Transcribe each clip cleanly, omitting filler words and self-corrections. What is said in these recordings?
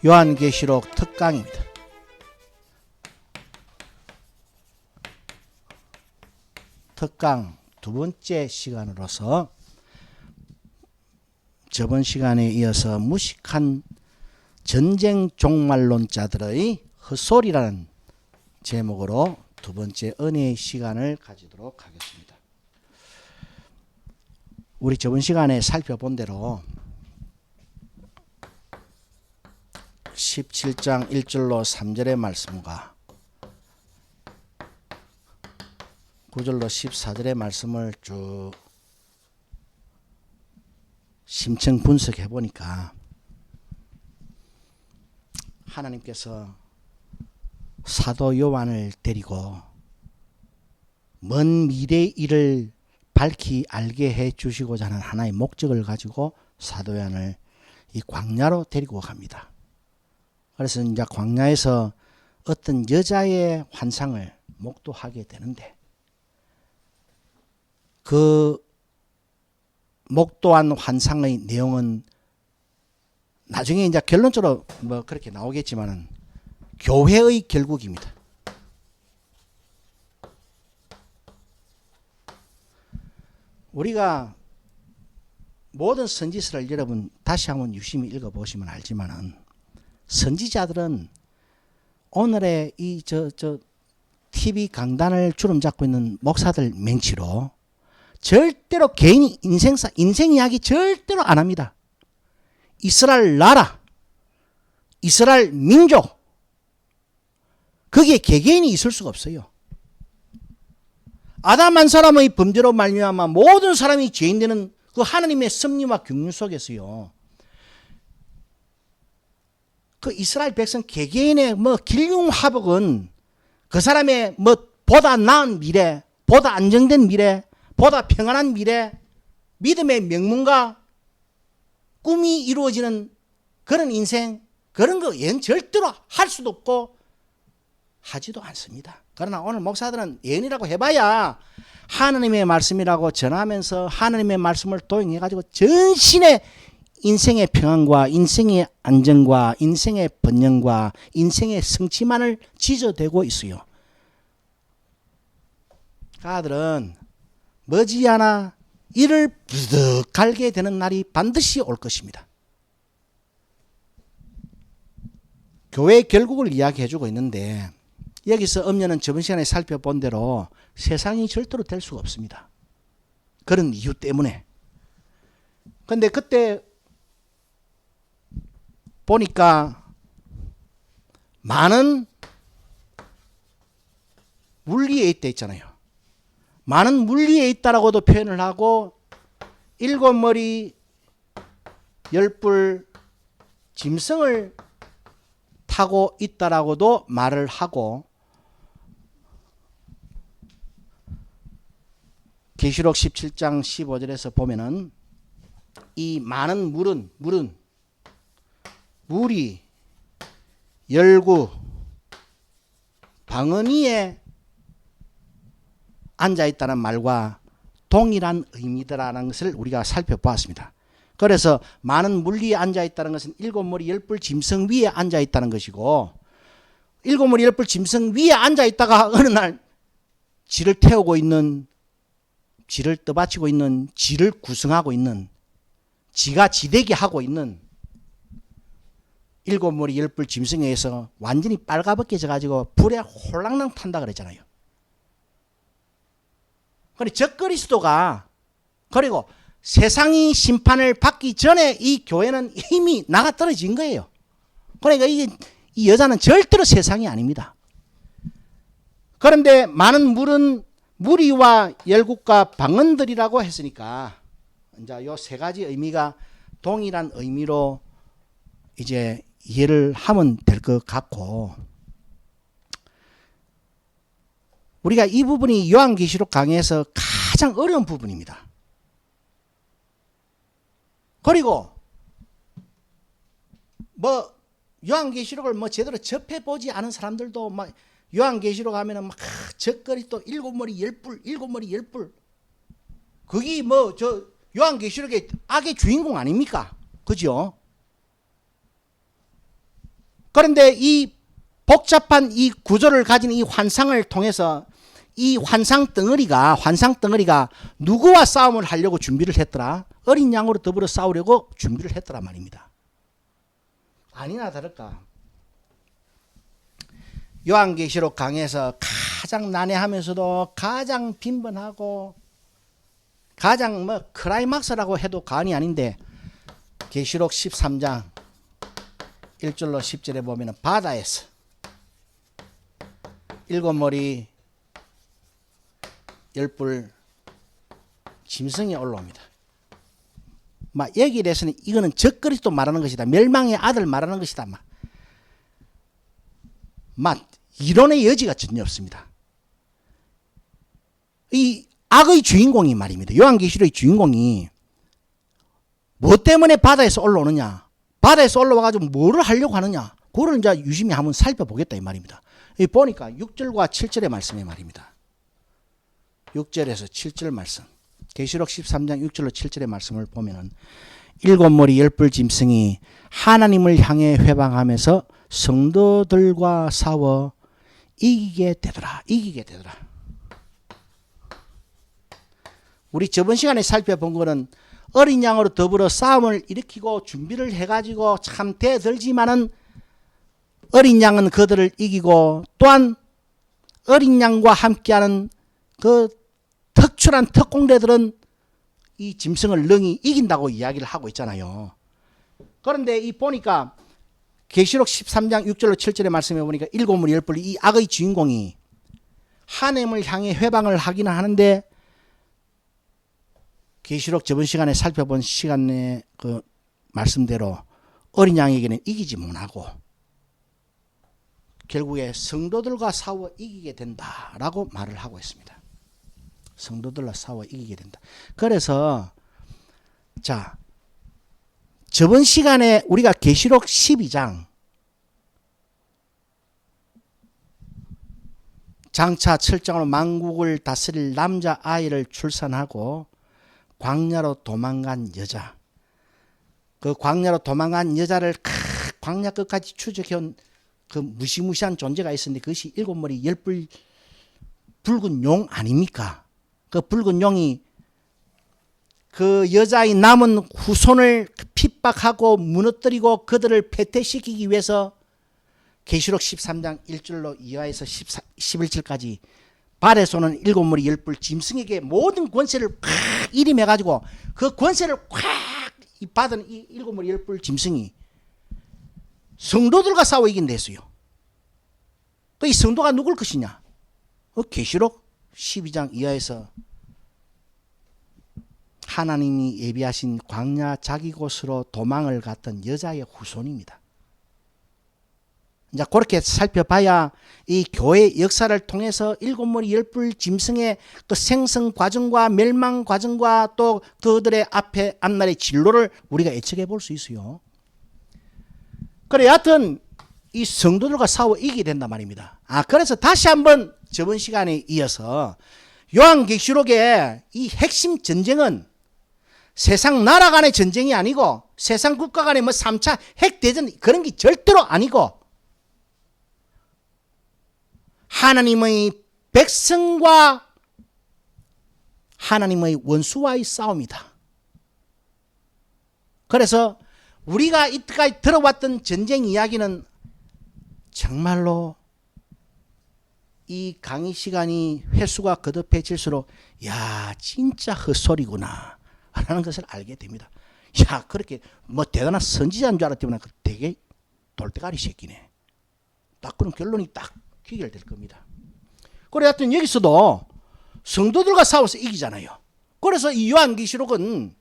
요한계시록 특강입니다. 특강 두 번째 시간으로서 저번 시간에 이어서 무식한 전쟁 종말론자들의 헛소리라는 제목으로 두 번째 은혜의 시간을 가지도록 하겠습니다. 우리 저번 시간에 살펴본 대로 17장 1절로 3절의 말씀과 9절로 14절의 말씀을 쭉 심층 분석해 보니까 하나님께서 사도 요한을 데리고 먼 미래의 일을 밝히 알게 해 주시고자 하는 하나의 목적을 가지고 사도 요한을 이 광야로 데리고 갑니다. 그래서 이제 광야에서 어떤 여자의 환상을 목도하게 되는데 그 목도한 환상의 내용은 나중에 이제 결론적으로 뭐 그렇게 나오겠지만은 교회의 결국입니다. 우리가 모든 선지서를 여러분 다시 한번 유심히 읽어보시면 알지만은 선지자들은 오늘의 이 TV 강단을 주름 잡고 있는 목사들 맹치로 절대로 개인이 인생 이야기 절대로 안 합니다. 이스라엘 나라, 이스라엘 민족, 거기에 개개인이 있을 수가 없어요. 아담 한 사람의 범죄로 말미암아 모든 사람이 죄인 되는 그 하나님의 섭리와 경륜 속에서요. 그 이스라엘 백성 개개인의 뭐 길흉화복은 그 사람의 뭐 보다 나은 미래, 보다 안정된 미래, 보다 평안한 미래, 믿음의 명문과 꿈이 이루어지는 그런 인생, 그런 거 절대로 할 수도 없고 하지도 않습니다. 그러나 오늘 목사들은 예언이라고 해봐야 하나님의 말씀이라고 전하면서 하나님의 말씀을 도용해가지고 전신의 인생의 평안과 인생의 안정과 인생의 번영과 인생의 성취만을 지저대고 있어요. 아들은 머지않아 이를 부득 갈게 되는 날이 반드시 올 것입니다. 교회의 결국을 이야기해주고 있는데 여기서 엄녀는 저번 시간에 살펴본 대로 세상이 절대로 될 수가 없습니다. 그런 이유 때문에. 그런데 그때 보니까 많은 물 위에 있다 있잖아요. 많은 물 위에 있다라고도 표현을 하고 7머리 10뿔 짐승을 타고 있다라고도 말을 하고 계시록 17장 15절에서 보면은 이 많은 물이 열구 방언위에 앉아있다는 말과 동일한 의미다라는 것을 우리가 살펴보았습니다. 그래서 많은 물 위에 앉아있다는 것은 7머리 10뿔 짐승 위에 앉아있다는 것이고 7머리 10뿔 짐승 위에 앉아있다가 어느 날 지를 태우고 있는, 지를 떠받치고 있는, 지를 구성하고 있는, 지가 지대기 하고 있는 7머리 10뿔 짐승에 의해서 완전히 빨가벗겨져 가지고 불에 홀랑랑 탄다 그랬잖아요. 그런데 적그리스도가 그리고 세상이 심판을 받기 전에 이 교회는 이미 나가 떨어진 거예요. 그러니까 이 여자는 절대로 세상이 아닙니다. 그런데 많은 물은 무리와 열국과 방언들이라고 했으니까 이제 요 세 가지 의미가 동일한 의미로 이제 이해를 하면 될 것 같고, 우리가 이 부분이 요한계시록 강의에서 가장 어려운 부분입니다. 그리고 뭐 요한계시록을 뭐 제대로 접해보지 않은 사람들도 막 요한계시록 하면은 막 적거리 또 7머리 10뿔, 7머리 10뿔 그게 뭐 저 요한계시록의 악의 주인공 아닙니까? 그죠? 그런데 이 복잡한 이 구조를 가진 이 환상을 통해서 이 환상 덩어리가 누구와 싸움을 하려고 준비를 했더라? 어린 양으로 더불어 싸우려고 준비를 했더라 말입니다. 아니나 다를까 요한계시록 강에서 가장 난해하면서도 가장 빈번하고 가장 뭐 클라이막스라고 해도 과언이 아닌데 계시록 13장 1절로 10절에 보면 바다에서 일곱 머리 열불 짐승이 올라옵니다. 막 여기에 대해서는 이거는 적그리스도 말하는 것이다. 멸망의 아들 말하는 것이다. 막 이론의 여지가 전혀 없습니다. 이 악의 주인공이 말입니다. 요한계시록의 주인공이 뭐 때문에 바다에서 올라오느냐? 바다에서 올라와가지고 뭐를 하려고 하느냐? 그걸 이제 유심히 한번 살펴보겠다 이 말입니다. 여기 보니까 6절과 7절의 말씀의 말입니다. 6절에서 7절 말씀. 계시록 13장 6절로 7절의 말씀을 보면은 일곱 머리 열불 짐승이 하나님을 향해 회방하면서 성도들과 싸워 이기게 되더라. 우리 저번 시간에 살펴본 거는 어린 양으로 더불어 싸움을 일으키고 준비를 해가지고 참 대들지만은 어린 양은 그들을 이기고 또한 어린 양과 함께하는 그 특출한 특공대들은 이 짐승을 능히 이긴다고 이야기를 하고 있잖아요. 그런데 이 보니까 계시록 13장 6절로 7절의 말씀에 보니까 일곱 무리 열불 이 악의 주인공이 하나님을 향해 회방을 하기는 하는데 계시록 저번 시간에 살펴본 시간의 그 말씀대로 어린 양에게는 이기지 못하고 결국에 성도들과 싸워 이기게 된다라고 말을 하고 있습니다. 성도들과 싸워 이기게 된다. 그래서 자 저번 시간에 우리가 계시록 12장 장차 철장으로 만국을 다스릴 남자 아이를 출산하고 광야로 도망간 여자, 그 광야로 도망간 여자를 광야 끝까지 추적해온 그 무시무시한 존재가 있었는데 그것이 일곱 머리 열불 붉은 용 아닙니까? 그 붉은 용이 그 여자의 남은 후손을 핍박하고 무너뜨리고 그들을 패퇴시키기 위해서 계시록 13장 1절로 이하에서 11절까지 발에 쏘는 일곱 머리 열불 짐승에게 모든 권세를 팍 일임해가지고 그 권세를 팍 받은 이 일곱 머리 열불 짐승이 성도들과 싸워 이긴 데서요. 그 이 성도가 누굴 것이냐? 계시록 12장 이하에서 하나님이 예비하신 광야 자기 곳으로 도망을 갔던 여자의 후손입니다. 이제 그렇게 살펴봐야 이 교회 역사를 통해서 일곱 머리 열불 짐승의 그 생성 과정과 멸망 과정과 또 그들의 앞에 앞날의 진로를 우리가 예측해 볼 수 있어요. 그래 여하튼 이 성도들과 싸워 이기게 된단 말입니다. 그래서 다시 한번 저번 시간에 이어서 요한계시록의 이 핵심 전쟁은 세상 나라 간의 전쟁이 아니고 세상 국가 간의 뭐 3차 핵대전 그런 게 절대로 아니고 하나님의 백성과 하나님의 원수와의 싸움이다. 그래서 우리가 이때까지 들어왔던 전쟁 이야기는 정말로 이 강의 시간이 횟수가 거듭해질수록 야 진짜 헛소리구나 라는 것을 알게 됩니다. 야 그렇게 뭐 대단한 선지자인 줄 알았더니 되게 돌대가리 새끼네. 딱 그런 결론이 딱 귀결될 겁니다. 그래 하여튼 여기서도 성도들과 싸워서 이기잖아요. 그래서 이 요한계시록은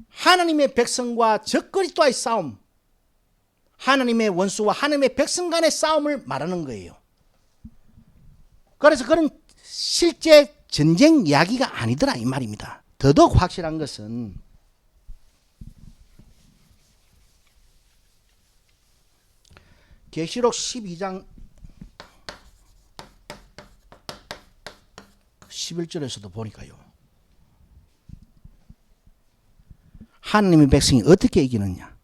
하나님의 백성과 적그리스도와의 싸움, 하나님의 원수와 하나님의 백성 간의 싸움을 말하는 거예요. 그래서 그런 실제 전쟁 이야기가 아니더라 이 말입니다. 더더욱 확실한 것은 계시록 12장 11절에서도 보니까요. 하나님의 백성이 어떻게 이기느냐?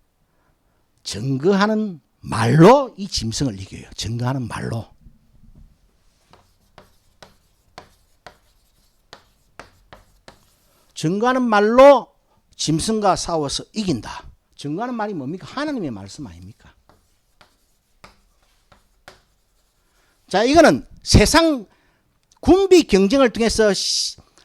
증거하는 말로 이 짐승을 이겨요. 증거하는 말로. 증거하는 말로 짐승과 싸워서 이긴다. 증거하는 말이 뭡니까? 하나님의 말씀 아닙니까? 자, 이거는 세상 군비 경쟁을 통해서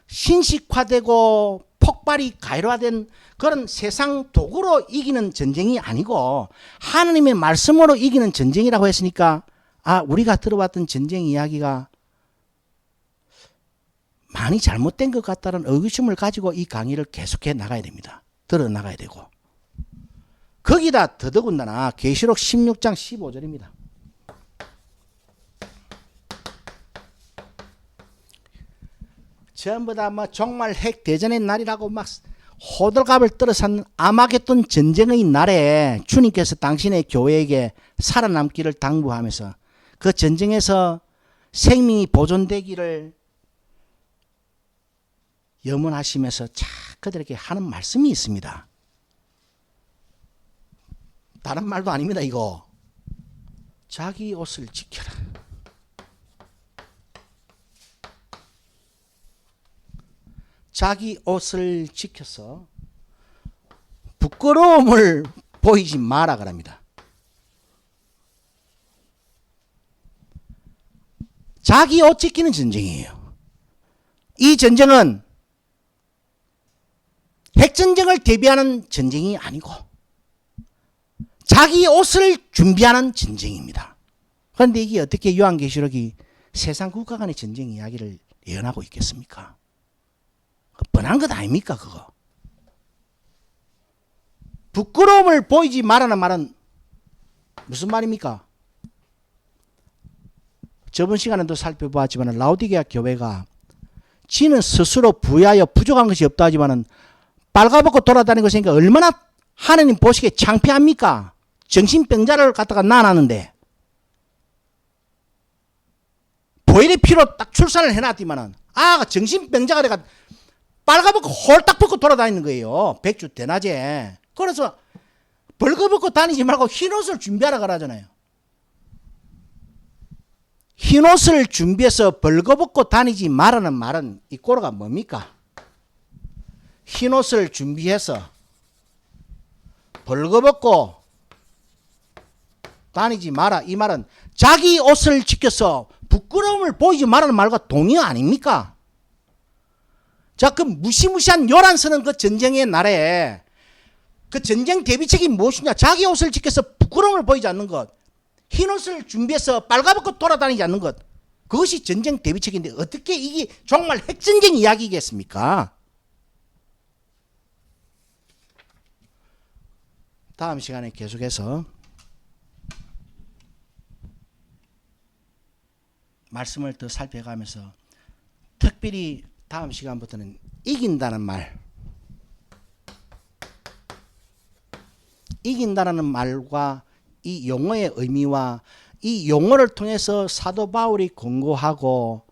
신식화되고 폭발이 가열화된 그런 세상 도구로 이기는 전쟁이 아니고 하나님의 말씀으로 이기는 전쟁이라고 했으니까 우리가 들어봤던 전쟁 이야기가 많이 잘못된 것 같다는 의구심을 가지고 이 강의를 계속해 나가야 됩니다. 들어 나가야 되고. 거기다 더더군다나 계시록 16장 15절입니다. 전부 다 정말 핵대전의 날이라고 막 호들갑을 떨어싼 아마겟돈 전쟁의 날에 주님께서 당신의 교회에게 살아남기를 당부하면서 그 전쟁에서 생명이 보존되기를 염원하시면서 그들에게 하는 말씀이 있습니다. 다른 말도 아닙니다. 이거 자기 옷을 지켜라. 자기 옷을 지켜서 부끄러움을 보이지 마라 그럽니다. 자기 옷 지키는 전쟁이에요. 이 전쟁은 핵전쟁을 대비하는 전쟁이 아니고 자기 옷을 준비하는 전쟁입니다. 그런데 이게 어떻게 요한계시록이 세상 국가 간의 전쟁 이야기를 예언하고 있겠습니까? 뻔한 것 아닙니까 그거? 부끄러움을 보이지 말라는 말은 무슨 말입니까? 저번 시간에도 살펴보았지만 라오디게아 교회가 지는 스스로 부유하여 부족한 것이 없다 하지만 빨가벗고 돌아다니고 있으니까 얼마나 하나님 보시기에 창피합니까? 정신병자를 갖다가 낳아놨는데 보혈의 피로 딱 출산을 해놨더니만은 아가 정신병자가 돼가 빨가벗고 홀딱 벗고 돌아다니는 거예요. 백주 대낮에. 그래서 벌거벗고 다니지 말고 흰옷을 준비하라 그러잖아요. 흰옷을 준비해서 벌거벗고 다니지 말라는 말은 이 꼴가 뭡니까? 흰옷을 준비해서 벌거벗고 다니지 마라. 이 말은 자기 옷을 지켜서 부끄러움을 보이지 말라는 말과 동의 아닙니까? 자, 그 무시무시한 요란스는 그 전쟁의 날에 그 전쟁 대비책이 무엇이냐? 자기 옷을 지켜서 부끄러움을 보이지 않는 것. 흰옷을 준비해서 빨가벗고 돌아다니지 않는 것. 그것이 전쟁 대비책인데 어떻게 이게 정말 핵전쟁 이야기겠습니까? 다음 시간에 계속해서 말씀을 더 살펴가면서 특별히 다음 시간부터는 이긴다는 말, 이긴다는 말과 이 용어의 의미와 이 용어를 통해서 사도 바울이 권고하고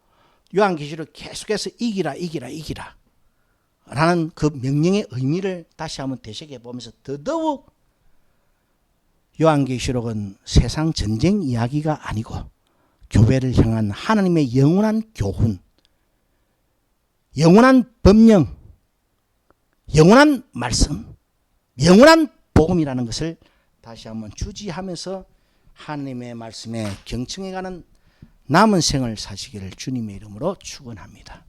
요한계시록 계속해서 이기라 이기라 이기라 라는 그 명령의 의미를 다시 한번 되새겨 보면서 더더욱 요한계시록은 세상 전쟁 이야기가 아니고 교회를 향한 하나님의 영원한 교훈, 영원한 법령, 영원한 말씀, 영원한 복음이라는 것을 다시 한번 주지하면서 하나님의 말씀에 경청해가는 남은 생을 사시기를 주님의 이름으로 축원합니다.